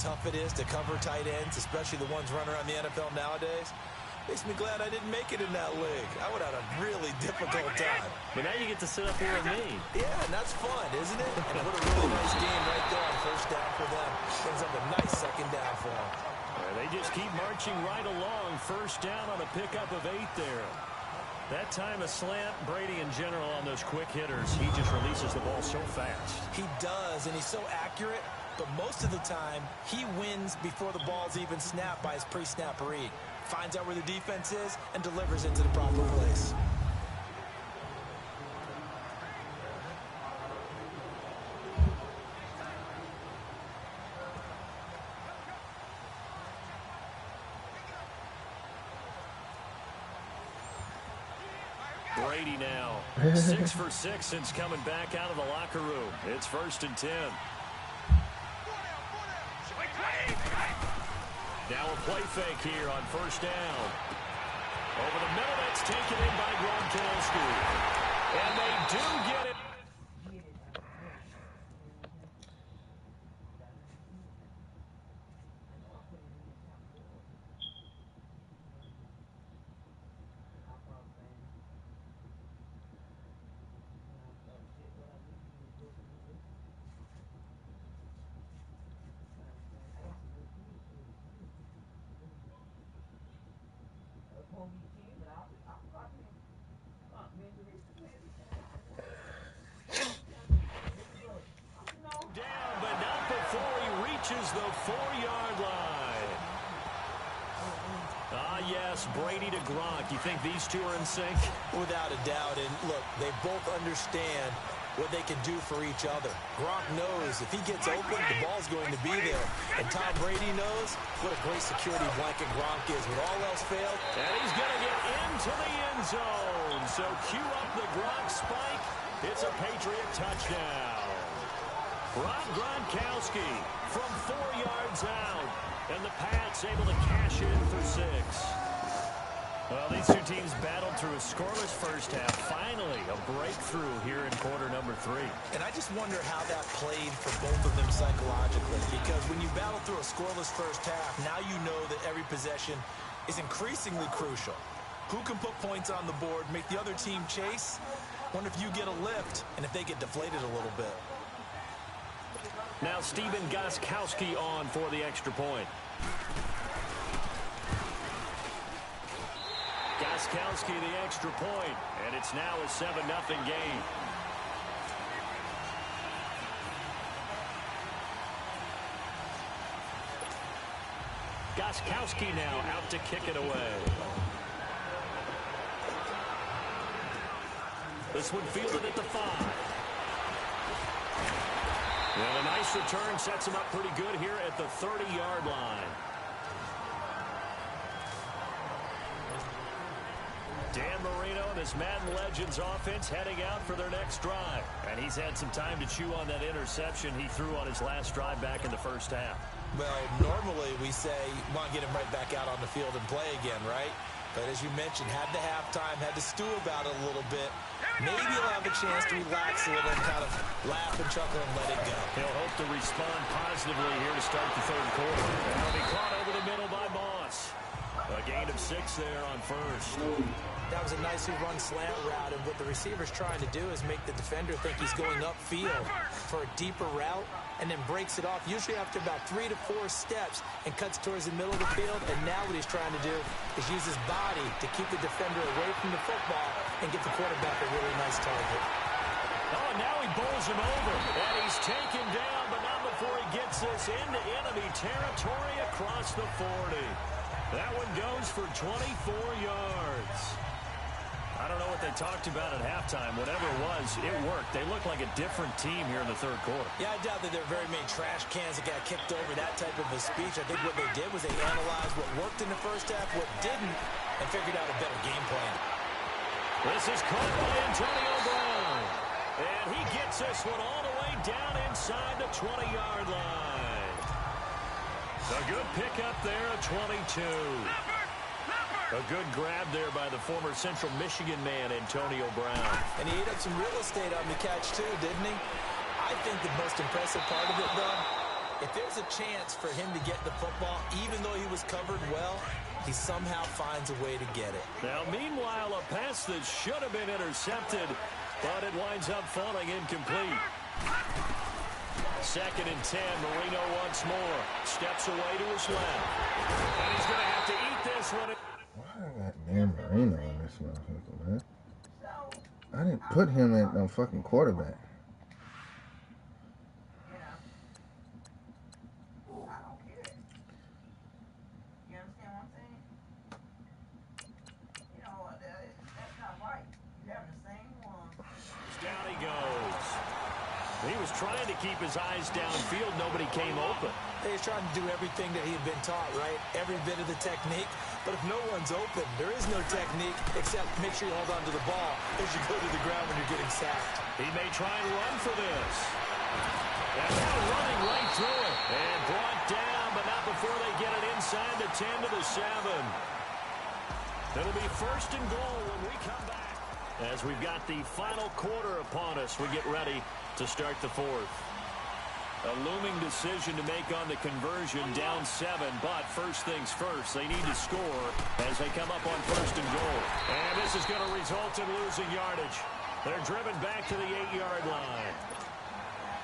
tough it is to cover tight ends, especially the ones running around the NFL nowadays. Makes me glad I didn't make it in that league. I would have had a really difficult time. But now you get to sit up here with me. Yeah, and that's fun, isn't it? And what a really nice game right there on first down for them. Brings up a nice second down for them. They just keep marching right along. First down on a pickup of 8 there. That time a slant. Brady in general on those quick hitters, he just releases the ball so fast. He does, and he's so accurate. But most of the time, he wins before the ball's even snapped by his pre-snap read. Finds out where the defense is and delivers into the proper place. Brady now 6 for 6 since coming back out of the locker room. It's 1st and 10. Now a play fake here on first down. Over the middle, that's taken in by Gronkowski. And they do get it. The 4-yard line. Yes, Brady to Gronk. You think these two are in sync? Without a doubt. And look, they both understand what they can do for each other. Gronk knows if he gets open, the ball's going to be there. And Tom Brady knows what a great security blanket Gronk is. When all else failed. And he's going to get into the end zone. So cue up the Gronk spike. It's a Patriot touchdown. Rob Gronkowski from 4 yards out. And the Pats able to cash in for 6. Well, these two teams battled through a scoreless first half. Finally, a breakthrough here in quarter number 3. And I just wonder how that played for both of them psychologically. Because when you battle through a scoreless first half, now you know that every possession is increasingly crucial. Who can put points on the board, make the other team chase? Wonder if you get a lift and if they get deflated a little bit. Now Stephen Gostkowski on for the extra point. Gostkowski the extra point, and it's now a 7-0 game. Gostkowski now out to kick it away. This one fielded at the 5. Well, a nice return sets him up pretty good here at the 30-yard line. Dan Marino and his Madden Legends offense heading out for their next drive. And he's had some time to chew on that interception he threw on his last drive back in the first half. Well, normally we say, want to get him right back out on the field and play again, right? But as you mentioned, had the halftime, had to stew about it a little bit. Maybe he'll have a chance to relax a little and kind of laugh and chuckle and let it go. He'll hope to respond positively here to start the third quarter. And he'll be caught over the middle by Moss. A gain of 6 there on first. That was a nicely run slant route, and what the receiver's trying to do is make the defender think he's going upfield for a deeper route, and then breaks it off, usually after about 3 to 4 steps, and cuts towards the middle of the field. And now what he's trying to do is use his body to keep the defender away from the football and get the quarterback a really nice target. Oh, and now he bowls him over, and he's taken down, but not before he gets this into enemy territory across the 40. That one goes for 24 yards. I don't know what they talked about at halftime. Whatever it was, it worked. They look like a different team here in the third quarter. Yeah, I doubt that there are very many trash cans that got kicked over, that type of a speech. I think what they did was they analyzed what worked in the first half, what didn't, and figured out a better game plan. This is caught by Antonio Brown. And he gets this one all the way down inside the 20-yard line. A good pickup there at 22. A good grab there by the former Central Michigan man, Antonio Brown. And he ate up some real estate on the catch, too, didn't he? I think the most impressive part of it, though, If there's a chance for him to get the football, even though he was covered well, he somehow finds a way to get it. Now, meanwhile, a pass that should have been intercepted, but it winds up falling incomplete. 2nd and 10, Marino once more. Steps away to his left. And he's going to have to eat this one. Why I got damn Marino in this motherfucker, man? I didn't put him at no fucking quarterback. He was trying to keep his eyes downfield. Nobody came open. He's trying to do everything that he had been taught, right? Every bit of the technique. But if no one's open, there is no technique except make sure you hold on to the ball as you go to the ground when you're getting sacked. He may try and run for this. And now running right through it. And brought down, but not before they get it inside the 10 to the 7. It'll be 1st and goal when we come back. As we've got the final quarter upon us, we get ready to start the 4th. A looming decision to make on the conversion, down 7, but first things first, they need to score as they come up on 1st and goal. And this is going to result in losing yardage. They're driven back to the 8-yard line.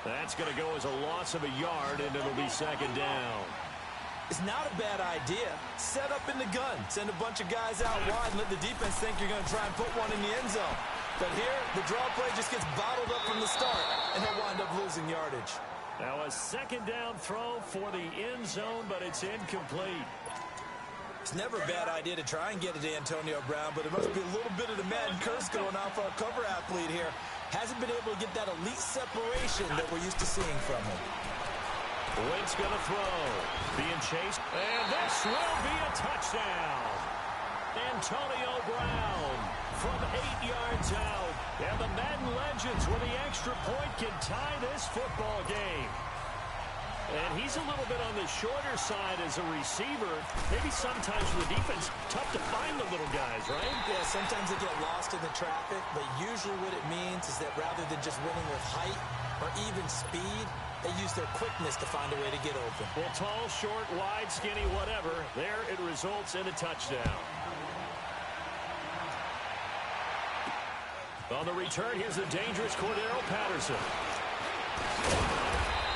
That's going to go as a loss of a yard, and it'll be 2nd down. It's not a bad idea. Set up in the gun. Send a bunch of guys out wide and let the defense think you're going to try and put one in the end zone. But here, the draw play just gets bottled up from the start, and he'll wind up losing yardage. Now a 2nd down throw for the end zone, but it's incomplete. It's never a bad idea to try and get it to Antonio Brown, but it must be a little bit of the Madden curse going on for our cover athlete here. Hasn't been able to get that elite separation that we're used to seeing from him. Wentz going to throw. Being chased. And this will be a touchdown. Antonio Brown from 8 yards out. And the Madden Legends with the extra point can tie this football game. And he's a little bit on the shorter side as a receiver. Maybe sometimes for the defense, tough to find the little guys, right? Yeah, sometimes they get lost in the traffic, but usually what it means is that rather than just winning with height or even speed, they use their quickness to find a way to get open. Well, tall, short, wide, skinny, whatever, there it results in a touchdown. On the return, here's the dangerous Cordero Patterson.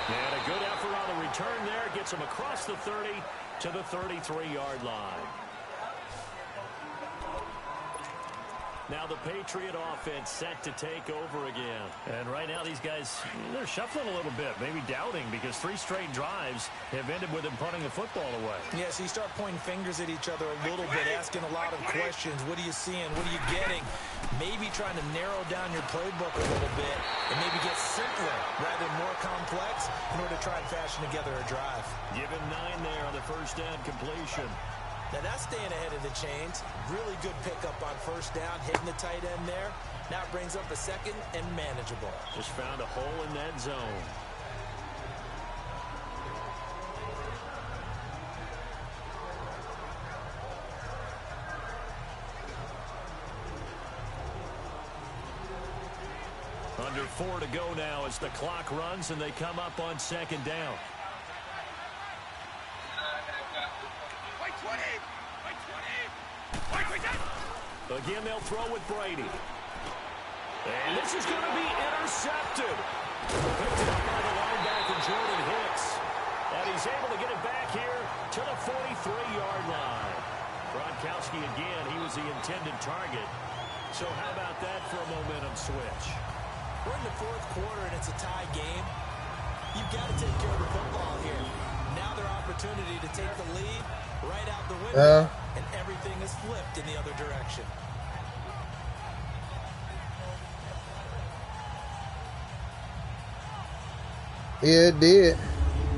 And a good effort on the return there. Gets him across the 30 to the 33-yard line. Now the Patriot offense set to take over again. And right now these guys, they're shuffling a little bit, maybe doubting, because 3 straight drives have ended with them punting the football away. Yeah, so you start pointing fingers at each other a little bit, asking a lot of questions. What are you seeing? What are you getting? Maybe trying to narrow down your playbook a little bit and maybe get simpler rather than more complex in order to try and fashion together a drive. Give him 9 there on the first down completion. Now that's staying ahead of the chains. Really good pickup on first down, hitting the tight end there. Now it brings up a 2nd and manageable. Just found a hole in that zone. Under 4 to go now as the clock runs and they come up on 2nd down. Again, they'll throw with Brady. And this is going to be intercepted. Picked up by the linebacker, Jordan Hicks. And he's able to get it back here to the 43-yard line. Gronkowski again, he was the intended target. So how about that for a momentum switch? We're in the 4th quarter and it's a tie game. You've got to take care of the football here. Now their opportunity to take the lead right out the window, and everything is flipped in the other direction. Yeah, it did.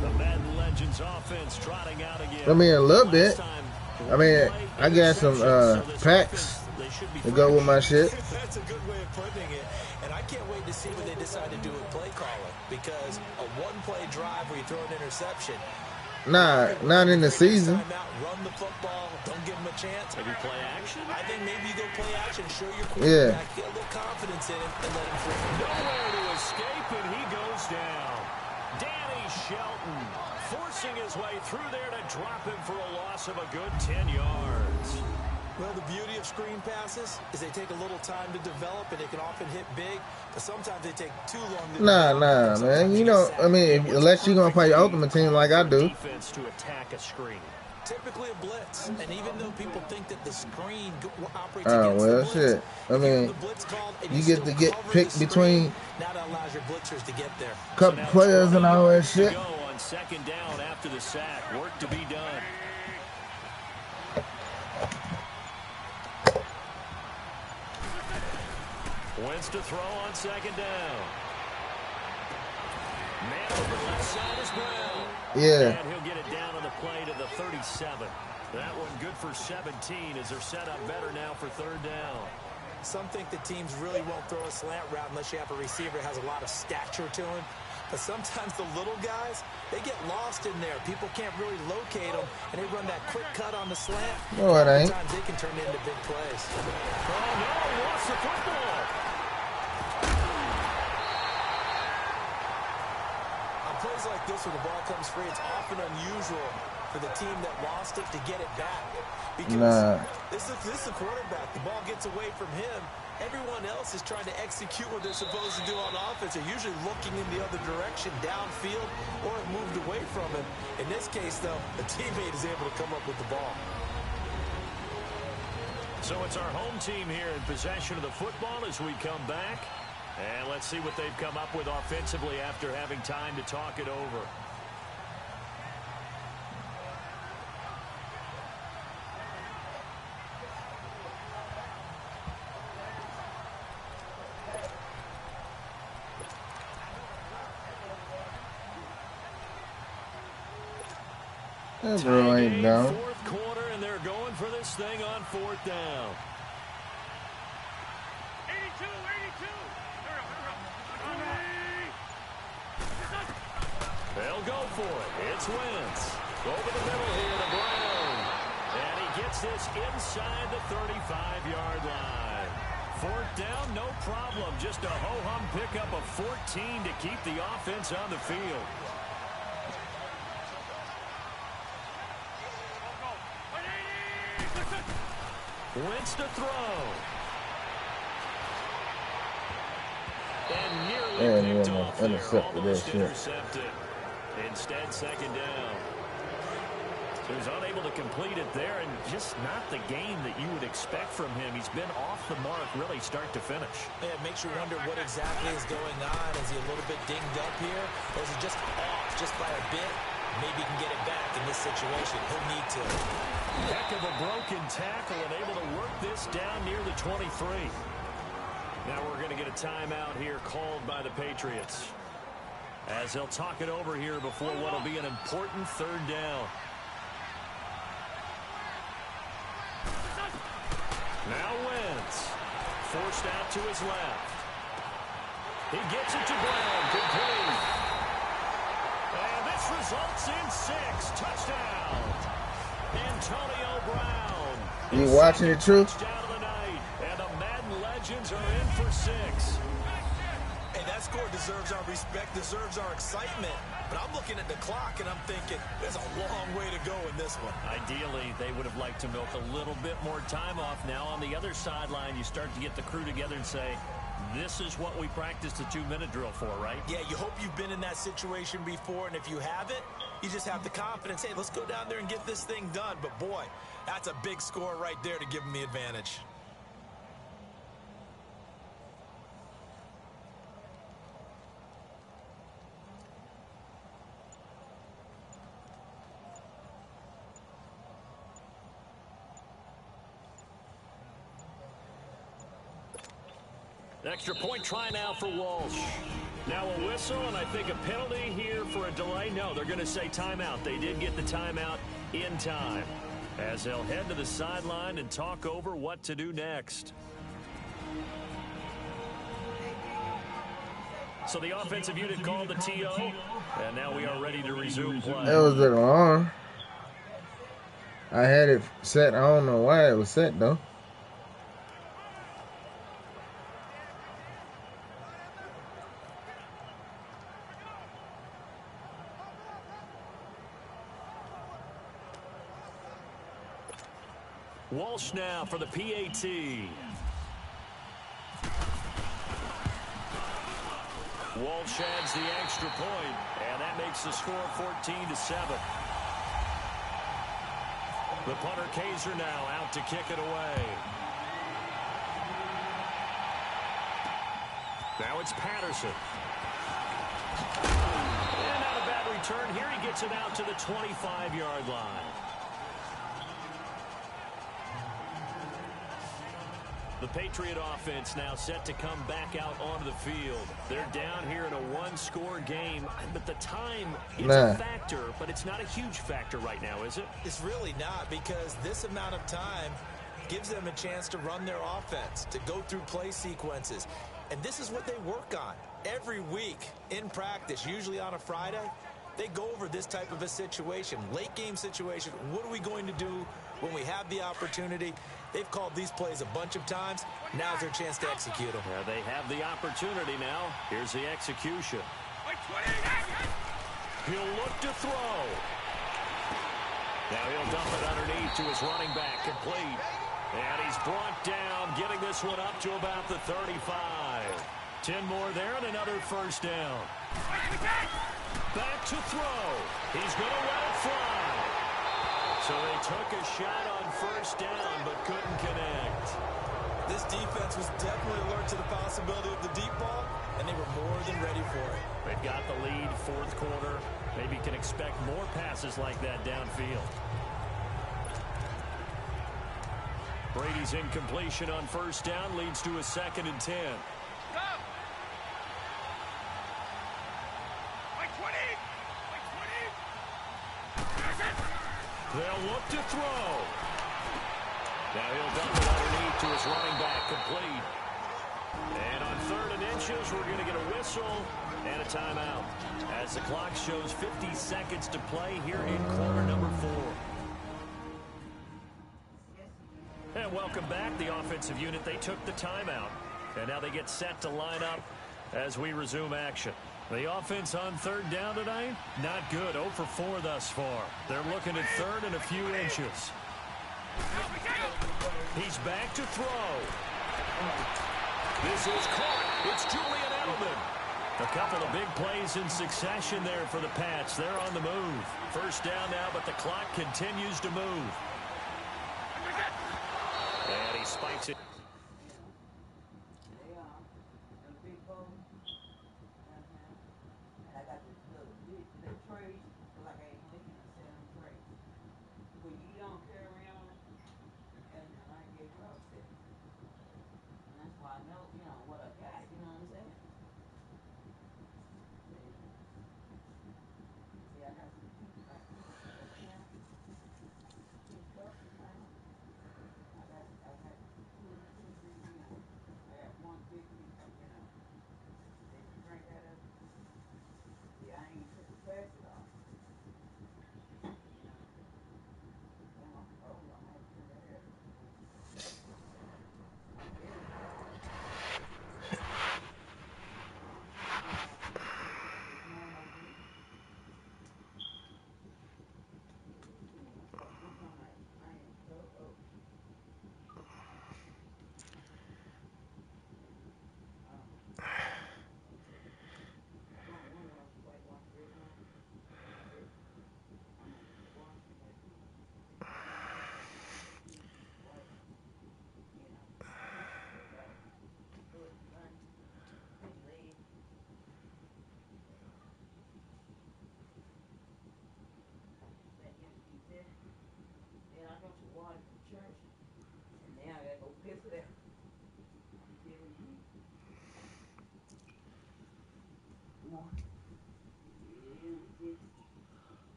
The Madden Legends offense trotting out again. I mean, a little bit. I mean, I got some packs to go with my shit. That's a good way of putting it. And I can't wait to see what they decide to do with play calling, because a one-play drive where you throw an interception. Nah, not in the season. Run the football. Don't give him a chance. Maybe play action? I think maybe you go play action. Show your quarterback. Get a little confidence in him and let him free. Nowhere to escape, and he goes down. Danny Shelton forcing his way through there to drop him for a loss of a good 10 yards. Well, the beauty of screen passes is they take a little time to develop, and they can often hit big, but sometimes they take too long to Nah, man. You know, I mean, unless you're going to play your ultimate team like I do. Defense to attack a screen. Typically a blitz, and even though people think that the screen operates Oh, against well, the blitz, shit. I mean, the blitz called, and you get to get picked between now that allows your blitzers to get there. a couple players and all that shit. Go on second down after the sack. Work to be done. Wentz to throw on second down. Man over left side is Brown. Yeah. And he'll get it down on the play to the 37. That one good for 17 as they're set up better now for third down. Some think the teams really won't throw a slant route unless you have a receiver that has a lot of stature to him. But sometimes the little guys, they get lost in there. People can't really locate them, and they run that quick cut on the slant. No, it ain't. Sometimes they can turn into big plays. Oh, no, lost the football. On plays like this where the ball comes free, it's often unusual for the team that lost it to get it back. Because this is the quarterback. The ball gets away from him. Everyone else is trying to execute what they're supposed to do on offense. They're usually looking in the other direction, downfield, or have moved away from him. In this case, though, the teammate is able to come up with the ball. So it's our home team here in possession of the football as we come back. And let's see what they've come up with offensively after having time to talk it over. That bro ain't down. Fourth quarter, and they're going for this thing on fourth down. 82. They'll go for it. It's Wentz. Over the middle here to Brown. And he gets this inside the 35-yard line. Fourth down, no problem. Just a ho-hum pickup of 14 to keep the offense on the field. Wentz to throw. And nearly picked off there. Almost intercepted. Instead, second down. So he's unable to complete it there, and just not the game that you would expect from him. He's been off the mark really start to finish. Yeah, it makes you wonder what exactly is going on. Is he a little bit dinged up here? Or is he just off just by a bit? Maybe he can get it back in this situation. He'll need to. Heck of a broken tackle and able to work this down near the 23. Now we're going to get a timeout here called by the Patriots, as they'll talk it over here before what will be an important third down. Now Wentz, forced out to his left. He gets it to Brown, complete. And this results in 6 touchdowns. Antonio Brown. You watching it, True? Touchdown of the night. And the Madden Legends are in for 6. Hey, that score deserves our respect, deserves our excitement. But I'm looking at the clock, and I'm thinking, there's a long way to go in this one. Ideally, they would have liked to milk a little bit more time off. Now, on the other sideline, you start to get the crew together and say, this is what we practiced a 2-minute drill for, right? Yeah, you hope you've been in that situation before, and if you haven't, you just have the confidence, hey, let's go down there and get this thing done. But, boy, that's a big score right there to give them the advantage. Extra point try now for Walsh. Now a whistle, and I think a penalty here for a delay. No, they're going to say timeout. They did get the timeout in time, as they'll head to the sideline and talk over what to do next. So the offensive unit called the TO, and now we are ready to resume play. That was an alarm. I had it set. I don't know why it was set, though. Walsh now for the PAT. Walsh adds the extra point, and that makes the score 14-7. The punter Kaiser now out to kick it away. Now it's Patterson. And not a bad return here. He gets it out to the 25-yard line. The Patriot offense now set to come back out onto the field. They're down here in a one-score game, but the time is a factor, but it's not a huge factor right now, is it? It's really not, because this amount of time gives them a chance to run their offense, to go through play sequences. And this is what they work on every week in practice, usually on a Friday. They go over this type of a situation, late game situation. What are we going to do when we have the opportunity? They've called these plays a bunch of times. Now's their chance to execute them. They have the opportunity now. Here's the execution. He'll look to throw. Now he'll dump it underneath to his running back, complete. And he's brought down, getting this one up to about the 35. 10 more there and another first down. Back to throw. He's going to let it fly. So they took a shot on first down, but couldn't connect. This defense was definitely alert to the possibility of the deep ball, and they were more than ready for it. They've got the lead, fourth quarter. Maybe can expect more passes like that downfield. Brady's incompletion on first down leads to a 2nd and 10. They'll look to throw. Now he'll dump it underneath to his running back, complete. And on 3rd and inches, we're going to get a whistle and a timeout as the clock shows 50 seconds to play here in quarter number 4. And welcome back. The offensive unit, they took the timeout. And now they get set to line up as we resume action. The offense on 3rd down tonight, not good. 0 for 4 thus far. They're looking at 3rd and a few inches. He's back to throw. This is caught. It's Julian Edelman. A couple of big plays in succession there for the Pats. They're on the move. First down now, but the clock continues to move. And he spikes it.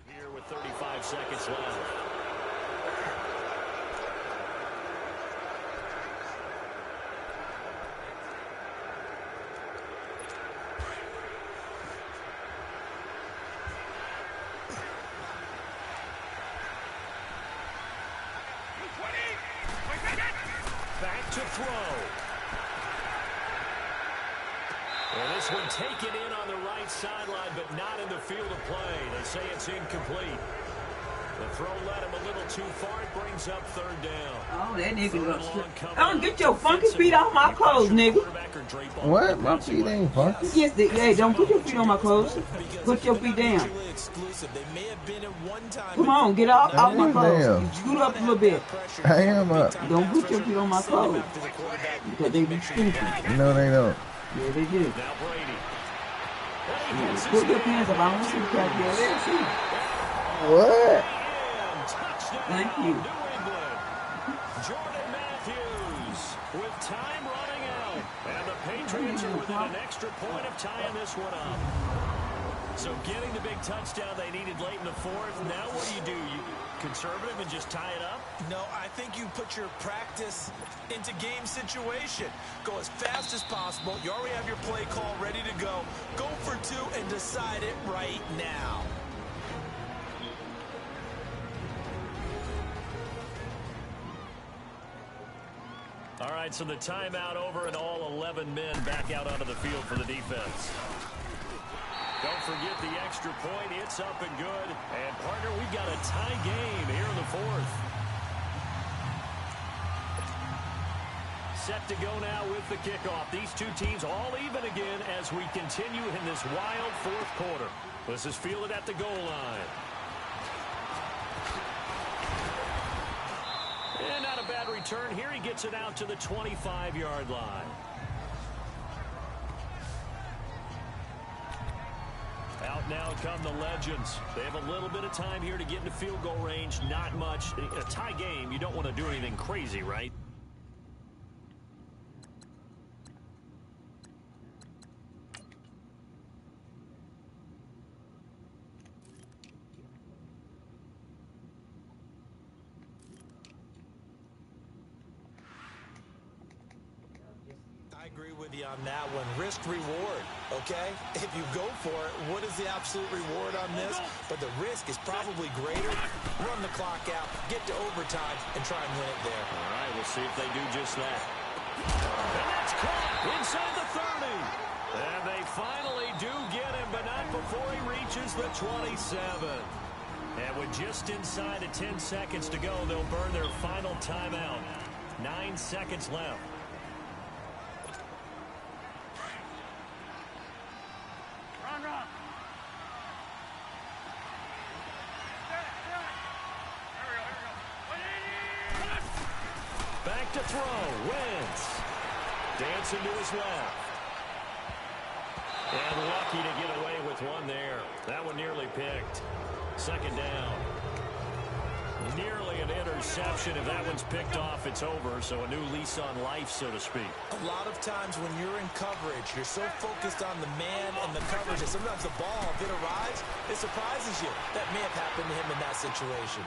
Here with 35 seconds left. Back to throw. And this one taken in on the right sideline, but not in the field of play. They say it's incomplete. The throw led him a little too far. It brings up third down. Oh, that nigga don't get your funky feet off my clothes, nigga. What? My feet ain't funky. Yes, hey, don't put your feet on my clothes. Put your feet down. Come on, get off my clothes. Scoot up a little bit. I am up. Don't put your feet on my clothes. Because they be stinky. No, they don't. Yeah, they do. Now Brady. Yeah, put your pants up. I don't see you crack your legs. What? Thank you. Jordan Matthews with time running out. And the Patriots are within an extra point of tying this one up. So getting the big touchdown they needed late in the fourth. Now what do? You conservative and just tie it up? No, I think you put your practice into game situation. Go as fast as possible. You already have your play call ready to go. Go for two and decide it right now. All right, so the timeout over and all 11 men back out onto the field for the defense. Don't forget the extra point. It's up and good. And, partner, we've got a tie game here in the fourth. Set to go now with the kickoff. These two teams all even again as we continue in this wild fourth quarter. This is fielded at the goal line. And not a bad return here. He gets it out to the 25-yard line. Out now come the Legends. They have a little bit of time here to get into field goal range. Not much. In a tie game, you don't want to do anything crazy, right? I agree with you on that one. Risk reward, okay? If you go for it, what is the absolute reward on this? But the risk is probably greater. Run the clock out, get to overtime, and try and win it there. All right, we'll see if they do just that. And that's caught inside the 30. And they finally do get him, but not before he reaches the 27. And with just inside of 10 seconds to go, they'll burn their final timeout. 9 seconds left. Back to throw. Wentz. Dancing to his left. And lucky to get away with one there. That one nearly picked. Second down. Nearly an interception. If that one's picked off, it's over. So a new lease on life, so to speak. A lot of times when you're in coverage, you're so focused on the man and the coverage that sometimes the ball, if it arrives, it surprises you. That may have happened to him in that situation.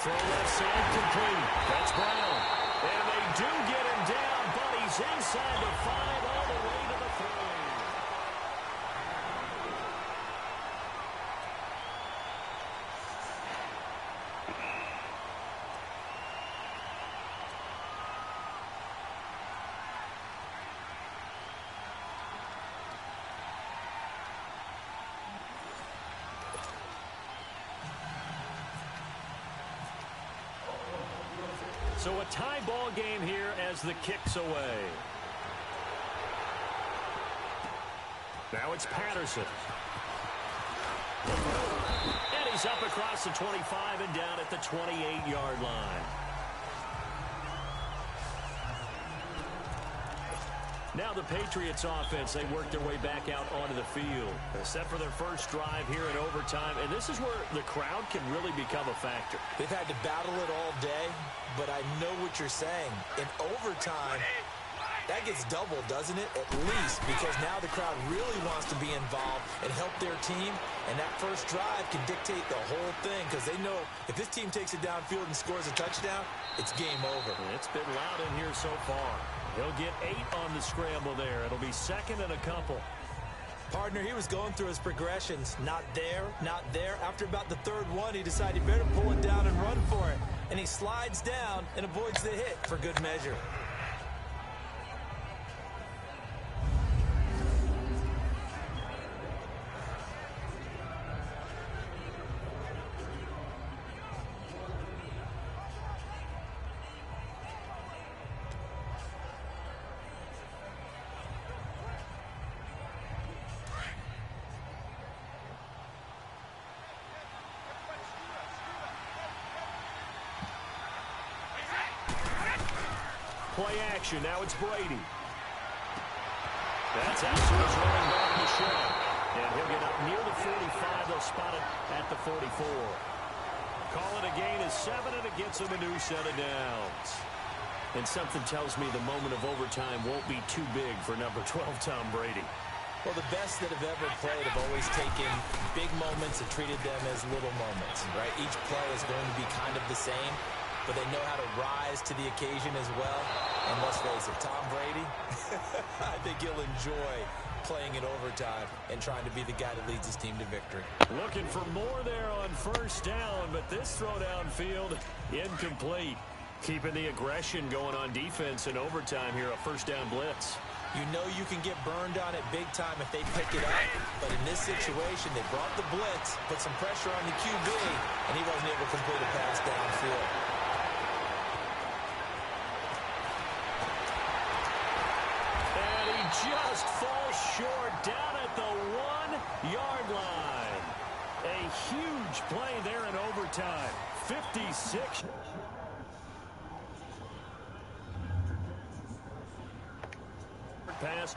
Throw left side complete. That's Brown. And they do get him down, but he's inside the 5 all the way to the 3. So a tie ball game here as the kick's away. Now it's Patterson. And he's up across the 25 and down at the 28-yard line. Now the Patriots offense, they work their way back out onto the field. They're set for their first drive here in overtime, and this is where the crowd can really become a factor. They've had to battle it all day, but I know what you're saying. In overtime, that gets doubled, doesn't it? At least, because now the crowd really wants to be involved and help their team, and that first drive can dictate the whole thing because they know if this team takes it downfield and scores a touchdown, it's game over. It's been loud in here so far. He'll get 8 on the scramble there. It'll be second and a couple. Partner, he was going through his progressions. Not there, not there. After about the third one, he decided he better pull it down and run for it. And he slides down and avoids the hit for good measure. Play action. Now it's Brady. That's out to his running back, Michelle. And he'll get up near the 45. They'll spot it at the 44. Call it a gain of 7, and it gets him a new set of downs. And something tells me the moment of overtime won't be too big for number 12, Tom Brady. Well, the best that have ever played have always taken big moments and treated them as little moments, right? Each play is going to be kind of the same, but they know how to rise to the occasion as well. And let's face it, Tom Brady, I think he'll enjoy playing in overtime and trying to be the guy that leads his team to victory. Looking for more there on first down, but this throw downfield, incomplete. Keeping the aggression going on defense in overtime here, a first down blitz. You know you can get burned on it big time if they pick it up, but in this situation, they brought the blitz, put some pressure on the QB, and he wasn't able to complete a pass downfield. And he just falls short down at the 1-yard line. A huge play there in overtime. 56. Pass.